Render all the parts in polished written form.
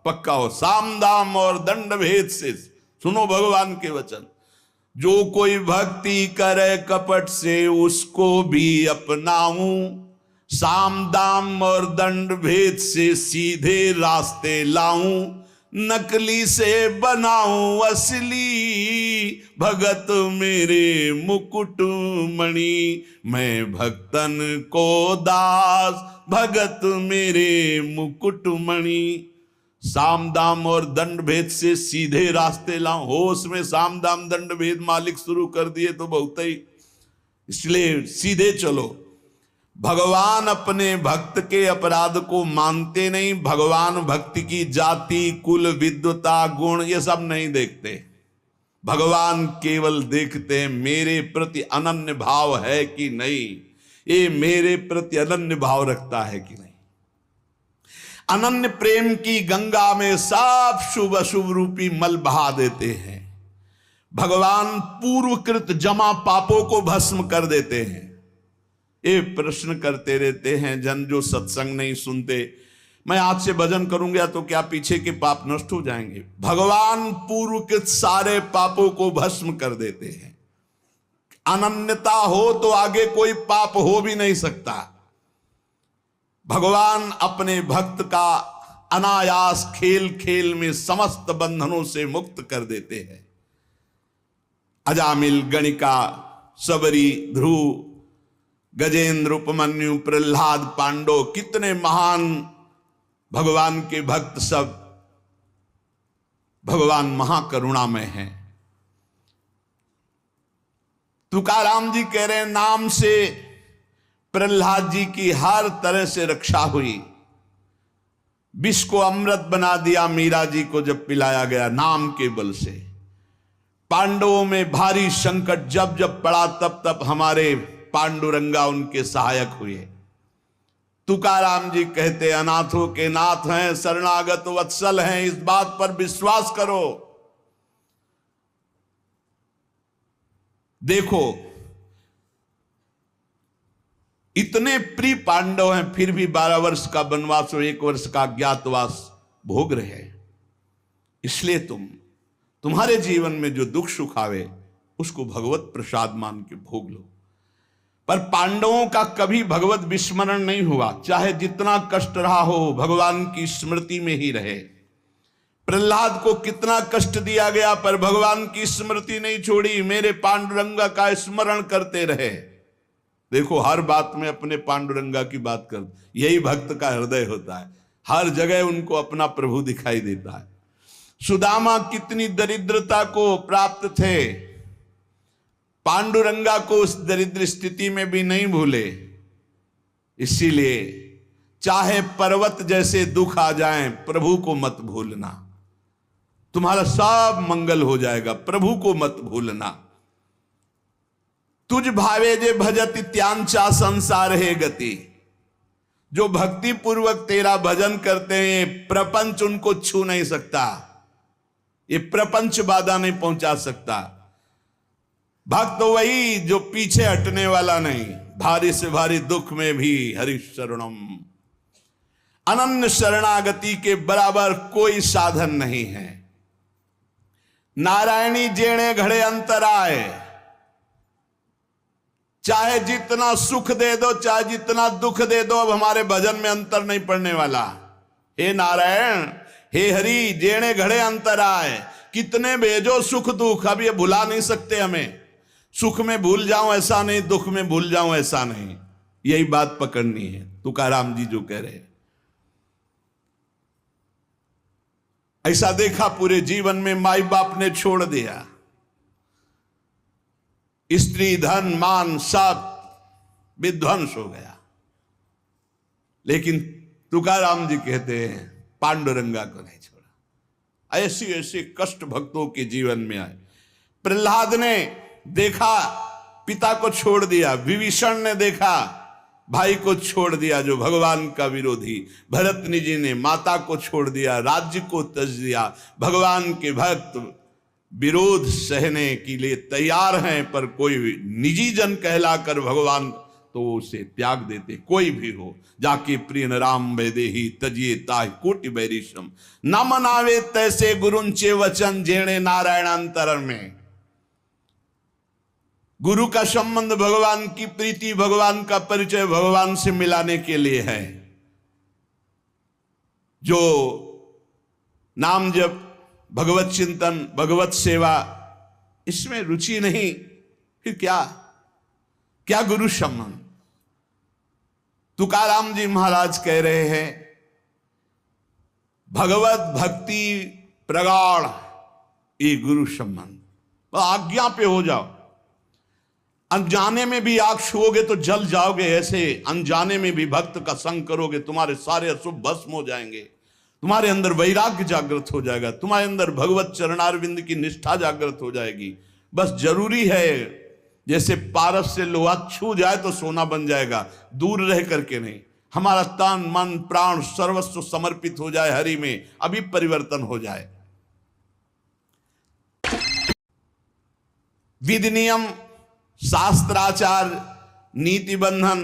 पक्का हो। साम दाम और दंड भेद से सुनो भगवान के वचन। जो कोई भक्ति करे कपट से उसको भी अपनाऊं, साम दाम और दंड भेद से सीधे रास्ते लाऊं, नकली से बनाऊं असली, भगत मेरे मुकुट मणि, मैं भक्तन को दास, भगत मेरे मुकुट मणि। साम दाम और दंड भेद से सीधे रास्ते लाऊं, होश में साम दाम दंड भेद मालिक शुरू कर दिए तो बहुत ही, इसलिए सीधे चलो। भगवान अपने भक्त के अपराध को मानते नहीं। भगवान भक्ति की जाति, कुल, विद्वता, गुण ये सब नहीं देखते। भगवान केवल देखते हैं मेरे प्रति अनन्य भाव है कि नहीं, ये मेरे प्रति अनन्य भाव रखता है कि नहीं। अनन्य प्रेम की गंगा में सब शुभ अशुभ रूपी मल बहा देते हैं। भगवान पूर्वकृत जमा पापों को भस्म कर देते हैं। ये प्रश्न करते रहते हैं जन जो सत्संग नहीं सुनते, मैं आज से भजन करूंगा तो क्या पीछे के पाप नष्ट हो जाएंगे? भगवान पूर्वकृत सारे पापों को भस्म कर देते हैं। अनन्यता हो तो आगे कोई पाप हो भी नहीं सकता। भगवान अपने भक्त का अनायास खेल खेल में समस्त बंधनों से मुक्त कर देते हैं। अजामिल, गणिका, सबरी, ध्रुव, गजेंद्र, उपमन्यु, प्रहलाद, पांडव, कितने महान भगवान के भक्त, सब भगवान महाकरुणामय हैं। तुकाराम जी कह रहे हैं नाम से प्रहलाद जी की हर तरह से रक्षा हुई। विष को अमृत बना दिया मीरा जी को जब पिलाया गया नाम के बल से। पांडवों में भारी संकट जब जब पड़ा तब तब हमारे पांडुरंगा उनके सहायक हुए। तुकाराम जी कहते अनाथों के नाथ हैं, शरणागत वत्सल हैं, इस बात पर विश्वास करो। देखो इतने प्रिय पांडव हैं फिर भी 12 वर्ष का वनवास और 1 वर्ष का अज्ञातवास भोग रहे हैं। इसलिए तुम्हारे जीवन में जो दुख सुख आवे उसको भगवत प्रसाद मान के भोग लो। पर पांडवों का कभी भगवत विस्मरण नहीं हुआ, चाहे जितना कष्ट रहा हो भगवान की स्मृति में ही रहे। प्रहलाद को कितना कष्ट दिया गया पर भगवान की स्मृति नहीं छोड़ी, मेरे पांडुरंगा का स्मरण करते रहे। देखो हर बात में अपने पांडुरंगा की बात कर, यही भक्त का हृदय होता है। हर जगह उनको अपना प्रभु दिखाई देता है। सुदामा कितनी दरिद्रता को प्राप्त थे, पांडुरंगा को उस दरिद्र स्थिति में भी नहीं भूले। इसीलिए चाहे पर्वत जैसे दुख आ जाएं, प्रभु को मत भूलना, तुम्हारा सब मंगल हो जाएगा। प्रभु को मत भूलना। तुझ भावे जे भजत त्यांचा संसार है गति। जो भक्ति पूर्वक तेरा भजन करते हैं प्रपंच उनको छू नहीं सकता, ये प्रपंच बाधा नहीं पहुंचा सकता। भक्त वही जो पीछे हटने वाला नहीं, भारी से भारी दुख में भी हरि शरणम। अनन्य शरणागति के बराबर कोई साधन नहीं है। नारायणी जेणे घड़े अंतराय, चाहे जितना सुख दे दो चाहे जितना दुख दे दो, अब हमारे भजन में अंतर नहीं पड़ने वाला। हे नारायण, हे हरि, जेणे घड़े अंतराय, कितने भेजो सुख दुख, अब ये भुला नहीं सकते हमें। सुख में भूल जाऊं ऐसा नहीं, दुख में भूल जाऊं ऐसा नहीं, यही बात पकड़नी है। तुकाराम जी जो कह रहे, ऐसा देखा पूरे जीवन में माई बाप ने छोड़ दिया, स्त्री धन मान सब विध्वंस हो गया, लेकिन तुकाराम जी कहते हैं पांडुरंगा को नहीं छोड़ा। ऐसी ऐसी कष्ट भक्तों के जीवन में आए। प्रहलाद ने देखा पिता को छोड़ दिया, विभीषण ने देखा भाई को छोड़ दिया जो भगवान का विरोधी, भरतनी जी ने माता को छोड़ दिया, राज्य को त्यज दिया। भगवान के भक्त विरोध सहने के लिए तैयार हैं, पर कोई निजी जन कहलाकर भगवान तो उसे त्याग देते। कोई भी हो, जाके प्रिय राम वैदेही तजिए ताहि कोटि बैरिशम, न मनावे तैसे गुरुंचे वचन जेणे नारायण अंतर में। गुरु का संबंध भगवान की प्रीति, भगवान का परिचय भगवान से मिलाने के लिए है। जो नाम जप, भगवत चिंतन, भगवत सेवा, इसमें रुचि नहीं, फिर क्या गुरु संबंध। तुकाराम जी महाराज कह रहे हैं, भगवत भक्ति प्रगाढ़ ये गुरु संबंध। आज्ञा पे हो जाओ, अनजाने में भी आग छुओगे तो जल जाओगे, ऐसे अनजाने में भी भक्त का संग करोगे तुम्हारे सारे अशुभ भस्म हो जाएंगे, तुम्हारे अंदर वैराग्य जागृत हो जाएगा, तुम्हारे अंदर भगवत चरणारविंद की निष्ठा जागृत हो जाएगी। बस जरूरी है, जैसे पारस से लोहा छू जाए तो सोना बन जाएगा, दूर रह करके नहीं। हमारा तन मन प्राण सर्वस्व समर्पित हो जाए हरि में, अभी परिवर्तन हो जाए। विधि नियम शास्त्राचार नीति बंधन,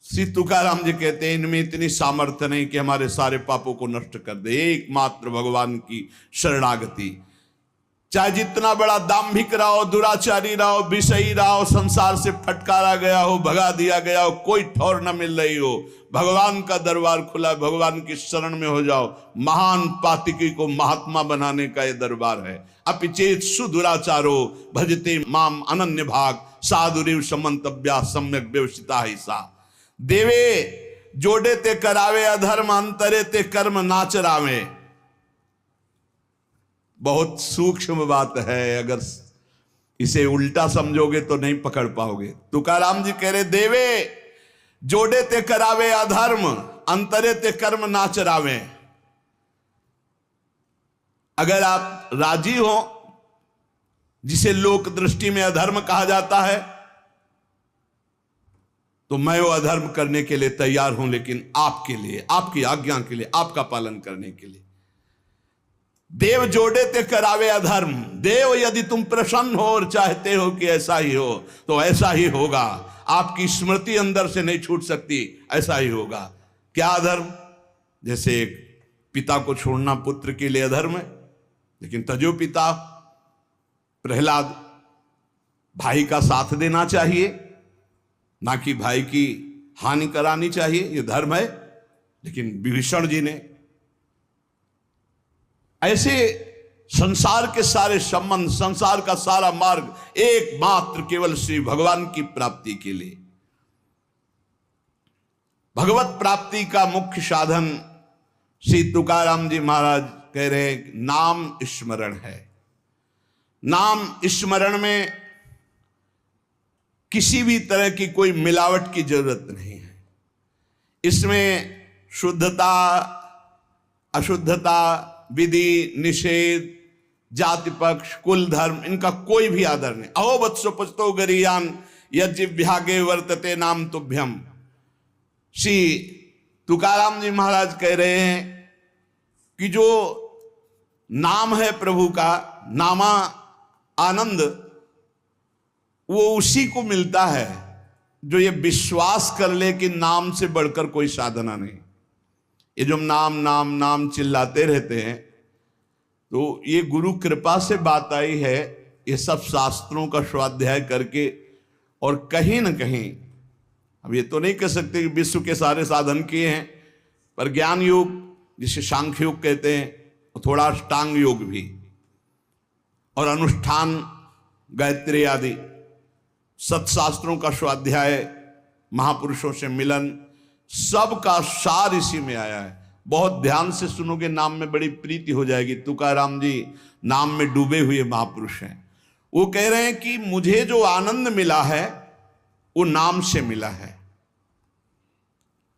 श्री तुकाराम जी कहते हैं इनमें इतनी सामर्थ्य नहीं कि हमारे सारे पापों को नष्ट कर दे। एकमात्र भगवान की शरणागति, चाहे जितना बड़ा दाम्भिक रहो, दुराचारी रहो, विषयी रहो, संसार से फटकारा गया हो, भगा दिया गया हो, कोई ठौर न मिल रही हो, भगवान का दरबार खुला, भगवान की शरण में हो जाओ। महान पातिकी को महात्मा बनाने का यह दरबार है। अपिचेत सुदुराचारो भजते माम अनन्य भाग, साधुरिव समंतव्या सम्यक व्यवसिता ही सा। देवे जोड़े ते करावे अधर्म, अंतरे ते कर्म नाचरावे। बहुत सूक्ष्म बात है, अगर इसे उल्टा समझोगे तो नहीं पकड़ पाओगे। तुकाराम जी कह रहे, देवे जोड़े ते करावे अधर्म, अंतरे ते कर्म नाचरावे। अगर आप राजी हो, जिसे लोक दृष्टि में अधर्म कहा जाता है, तो मैं वो अधर्म करने के लिए तैयार हूं, लेकिन आपके लिए, आपकी आज्ञा के लिए, आपका पालन करने के लिए। देव जोड़े ते करावे अधर्म। देव यदि तुम प्रसन्न हो और चाहते हो कि ऐसा ही हो, तो ऐसा ही होगा। आपकी स्मृति अंदर से नहीं छूट सकती, ऐसा ही होगा। क्या अधर्म? जैसे एक पिता को छोड़ना पुत्र के लिए अधर्म है, लेकिन तजो पिता प्रहलाद, भाई का साथ देना चाहिए, ना कि भाई की हानि करानी चाहिए, यह धर्म है। लेकिन विभीषण जी ने ऐसे संसार के सारे संबंध, संसार का सारा मार्ग एकमात्र केवल श्री भगवान की प्राप्ति के लिए। भगवत प्राप्ति का मुख्य साधन श्री तुकाराम जी महाराज कह रहे हैं, नाम स्मरण है। नाम स्मरण में किसी भी तरह की कोई मिलावट की जरूरत नहीं है। इसमें शुद्धता, अशुद्धता, विधि निषेध, जाति पक्ष, कुल धर्म, इनका कोई भी आदर नहीं। अहो वत्सो पचतो गरीयान यज्ञव्यागे वर्तते नाम तुभ्यम। श्री तुकाराम जी महाराज कह रहे हैं कि जो नाम है प्रभु का, नामा आनंद, वो उसी को मिलता है जो ये विश्वास कर ले कि नाम से बढ़कर कोई साधना नहीं। ये जो नाम नाम नाम चिल्लाते रहते हैं, तो ये गुरु कृपा से बात आई है। ये सब शास्त्रों का स्वाध्याय करके, और कहीं ना कहीं, अब ये तो नहीं कह सकते कि विश्व के सारे साधन किए हैं, पर ज्ञान योग जिसे सांख्य योग कहते हैं, और थोड़ा अष्टांग योग भी, और अनुष्ठान, गायत्री आदि सत्शास्त्रों का स्वाध्याय, महापुरुषों से मिलन, सबका सार इसी में आया है। बहुत ध्यान से सुनोगे, नाम में बड़ी प्रीति हो जाएगी। तुकाराम जी नाम में डूबे हुए महापुरुष हैं। वो कह रहे हैं कि मुझे जो आनंद मिला है वो नाम से मिला है।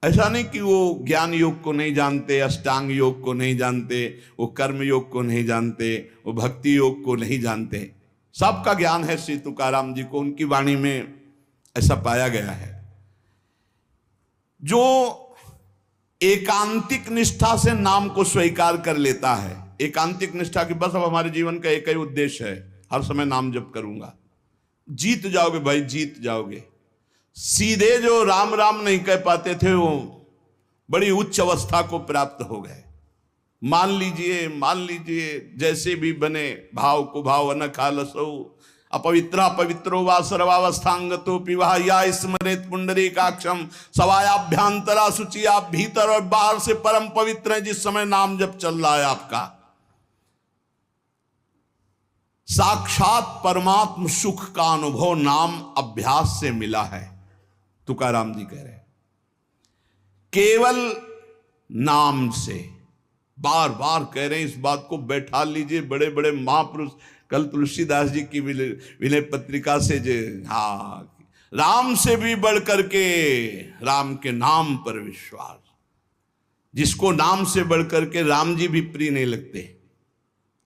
ऐसा नहीं कि वो ज्ञान योग को नहीं जानते, अष्टांग योग को नहीं जानते, वो कर्म योग को नहीं जानते, वो भक्ति योग को नहीं जानते। सबका ज्ञान है श्री तुकाराम जी को, उनकी वाणी में ऐसा पाया गया है। जो एकांतिक निष्ठा से नाम को स्वीकार कर लेता है, एकांतिक निष्ठा की बस अब हमारे जीवन का एक ही उद्देश्य है, हर समय नाम जप करूंगा, जीत जाओगे भाई, जीत जाओगे। सीधे जो राम राम नहीं कह पाते थे वो बड़ी उच्च अवस्था को प्राप्त हो गए। मान लीजिए जैसे भी बने भाव को भाव न खालसो अपवित्रा पवित्रो वा सर्वावस्थांगतो पिवाह या स्मरेत पुंडरीकाक्षम सवायाभ्यांतरा शुचि। आप भीतर और बाहर से परम पवित्र हैं जिस समय नाम जब चल रहा है आपका। साक्षात परमात्म सुख का अनुभव नाम अभ्यास से मिला है। तुकाराम जी कह रहे हैं केवल नाम से, बार बार कह रहे हैं इस बात को बैठा लीजिए। बड़े बड़े महापुरुष कल तुलसीदास जी की विनय पत्रिका से जो राम से भी बढ़ करके राम के नाम पर विश्वास, जिसको नाम से बढ़ करके राम जी भी प्रिय नहीं लगते।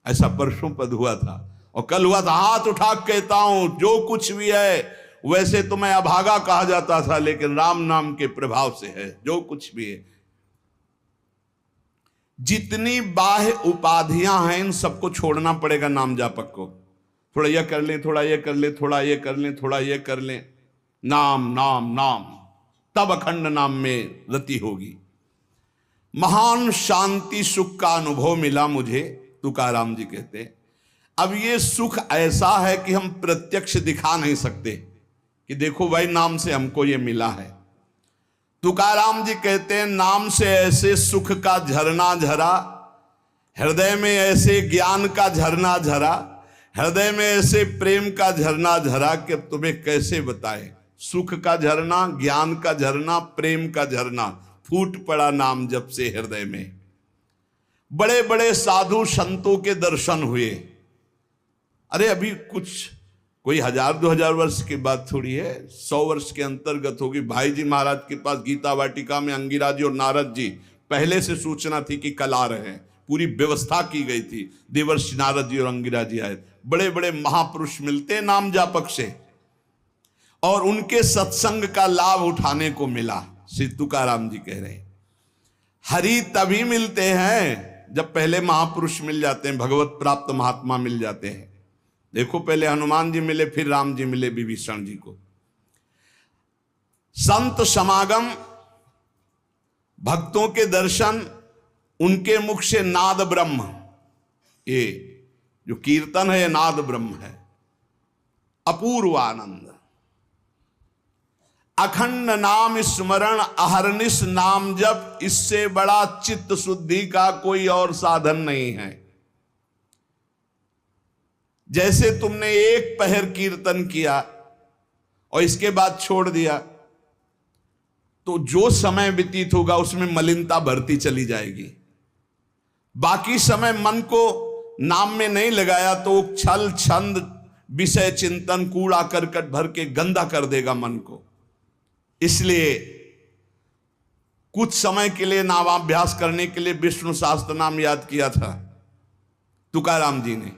ऐसा परसों पद हुआ था और कल हुआ था। हाथ उठा कहता हूं जो कुछ भी है, वैसे तो मैं अभागा कहा जाता था लेकिन राम नाम के प्रभाव से है जो कुछ भी है। जितनी बाह्य उपाधियां हैं इन सबको छोड़ना पड़ेगा नाम जापक को। थोड़ा यह कर लें, थोड़ा यह कर लें, थोड़ा यह कर लें, थोड़ा यह कर लें, नाम नाम नाम, तब अखंड नाम में रति होगी। महान शांति सुख का अनुभव मिला मुझे, तुकाराम जी कहते। अब ये सुख ऐसा है कि हम प्रत्यक्ष दिखा नहीं सकते कि देखो भाई नाम से हमको ये मिला है। तुकाराम जी कहते हैं नाम से ऐसे सुख का झरना झरा, हृदय में ऐसे ज्ञान का झरना झरा, हृदय में ऐसे प्रेम का झरना झरा कि अब तुम्हें कैसे बताएं। सुख का झरना, ज्ञान का झरना, प्रेम का झरना फूट पड़ा नाम जब से हृदय में। बड़े बड़े साधु संतों के दर्शन हुए। अरे अभी कुछ कोई 1000-2000 वर्ष की बात थोड़ी है, 100 वर्ष के अंतर्गत होगी। भाई जी महाराज के पास गीता वाटिका में अंगिरा जी और नारद जी पहले से सूचना थी कि कल आ रहे हैं, पूरी व्यवस्था की गई थी। देवर्षि नारद जी और अंगिरा जी आए। बड़े बड़े महापुरुष मिलते नाम जापक से और उनके सत्संग का लाभ उठाने को मिला। श्री तुकाराम जी कह रहे हैं हरि तभी मिलते हैं जब पहले महापुरुष मिल जाते हैं, भगवत प्राप्त महात्मा मिल जाते हैं। देखो पहले हनुमान जी मिले, फिर राम जी मिले विभीषण जी को। संत समागम, भक्तों के दर्शन, उनके मुख से नाद ब्रह्म, ये जो कीर्तन है ये नाद ब्रह्म है। अपूर्व आनंद, अखंड नाम स्मरण, अहरनिश नाम जप, इससे बड़ा चित्त शुद्धि का कोई और साधन नहीं है। जैसे तुमने एक पहर कीर्तन किया और इसके बाद छोड़ दिया तो जो समय व्यतीत होगा उसमें मलिनता बढ़ती चली जाएगी। बाकी समय मन को नाम में नहीं लगाया तो छल छंद विषय चिंतन कूड़ा करकट भर के गंदा कर देगा मन को। इसलिए कुछ समय के लिए नामाभ्यास करने के लिए विष्णु सहस्त्र नाम याद किया था तुकाराम जी ने,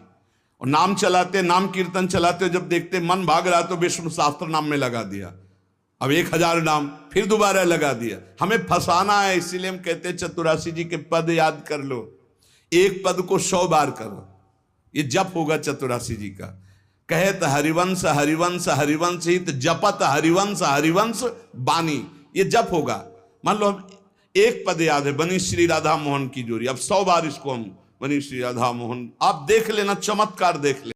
और नाम चलाते, नाम कीर्तन चलाते, जब देखते मन भाग रहा तो विष्णु सहस्त्र नाम में लगा दिया। अब 1000 नाम फिर दोबारा लगा दिया। हमें फंसाना है, इसीलिए हम कहते हैं चतुरासी जी के पद याद कर लो, एक पद को 100 बार करो, ये जप होगा चतुरासी जी का। कहत हरिवंश हरिवंश हरिवंश हित, जपत हरिवंश हरिवंश बानी, ये जप होगा। मान लो हम एक पद याद है, बनी श्री राधा मोहन की जोड़ी, अब 100 बार इसको हम बनी श्री राधा मोहन, आप देख लेना, चमत्कार देख लेना।